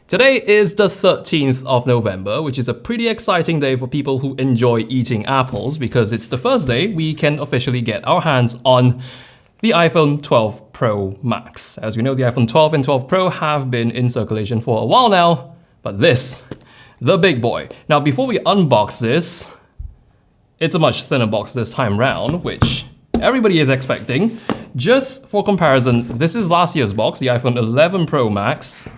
Today is the 13th of November, which is a pretty exciting day for people who enjoy eating apples because it's the first day we can officially get our hands on the iPhone 12 Pro Max. As we know, the iPhone 12 and 12 Pro have been in circulation for a while now, but this, the big boy. Now, before we unbox this, it's a much thinner box this time round, which everybody is expecting. Just for comparison, this is last year's box, the iPhone 11 Pro Max.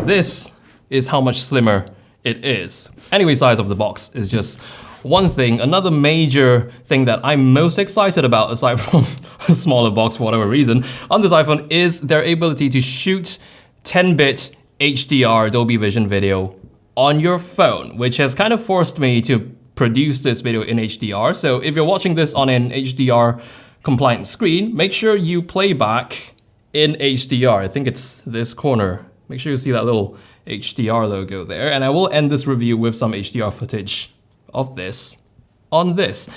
This is how much slimmer it is. Anyway, size of the box is just one thing. Another major thing that I'm most excited about, aside from a smaller box for whatever reason, on this iPhone is their ability to shoot 10-bit HDR Dolby Vision video on your phone, which has kind of forced me to produce this video in HDR. So if you're watching this on an HDR compliant screen, make sure you play back in HDR. I think it's this corner. Make sure you see that little HDR logo there. And I will end this review with some HDR footage of this on this.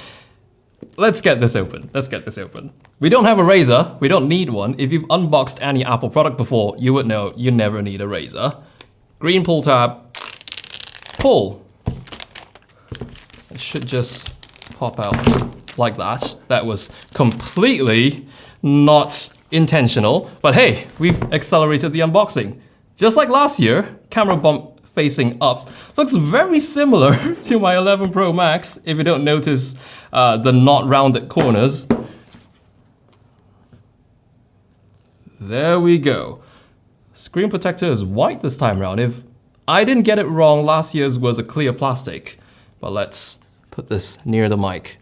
Let's get this open. Let's get this open. We don't have a razor. We don't need one. If you've unboxed any Apple product before, you would know you never need a razor. Green pull tab. Pull. It should just pop out like that. That was completely not intentional, but hey, we've accelerated the unboxing. Just like last year, camera bump facing up looks very similar to my 11 Pro Max if you don't notice the not rounded corners. There we go. Screen protector is white this time around. If I didn't get it wrong, last year's was a clear plastic, but let's put this near the mic.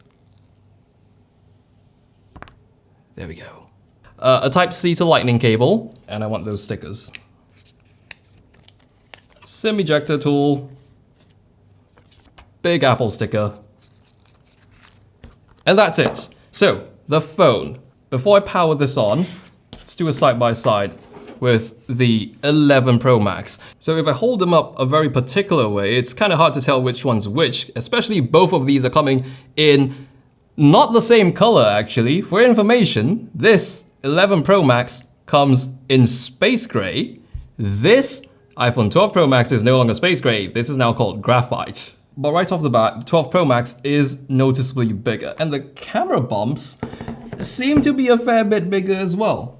There we go. A Type-C to Lightning cable, and I want those stickers. SIM ejector tool. Big Apple sticker. And that's it. So, the phone. Before I power this on, let's do a side-by-side with the 11 Pro Max. So if I hold them up a very particular way, it's kind of hard to tell which one's which, especially both of these are coming in not the same color actually. For information, this 11 Pro Max comes in space gray. This iPhone 12 Pro Max is no longer space gray. This is now called graphite. But right off the bat, the 12 Pro Max is noticeably bigger, and the camera bumps seem to be a fair bit bigger as well.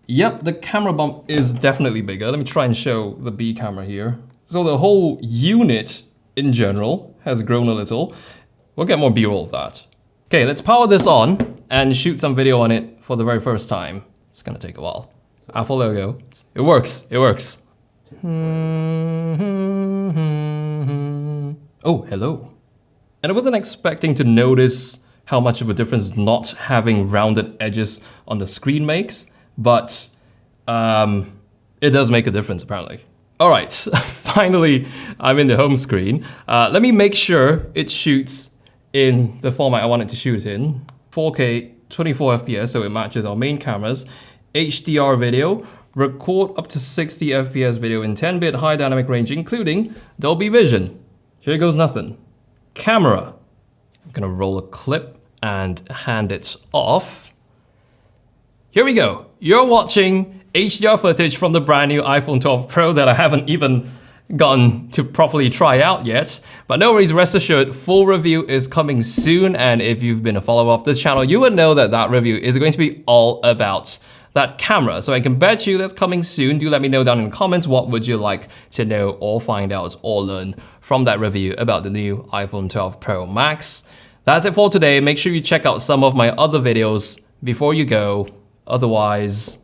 Yep, the camera bump is definitely bigger. Let me try and show the B camera here. So the whole unit in general has grown a little. We'll get more B-roll of that. Okay, let's power this on and shoot some video on it for the very first time. It's gonna take a while. Apple logo. It works, it works. Oh, hello. And I wasn't expecting to notice how much of a difference not having rounded edges on the screen makes, but it does make a difference apparently. All right, finally, I'm in the home screen. Let me make sure it shoots in the format I want it to shoot in. 4K, 24 FPS, so it matches our main cameras. HDR video, record up to 60 FPS video in 10-bit high dynamic range, including Dolby Vision. Here goes nothing. Camera. I'm gonna roll a clip and hand it off. Here we go. You're watching HDR footage from the brand new iPhone 12 Pro that I haven't even gotten to properly try out yet. But no worries, rest assured, full review is coming soon. And if you've been a follower of this channel, you would know that that review is going to be all about that camera. So I can bet you that's coming soon. Do let me know down in the comments what would you like to know or find out or learn from that review about the new iPhone 12 Pro Max. That's it for today. Make sure you check out some of my other videos before you go. Otherwise.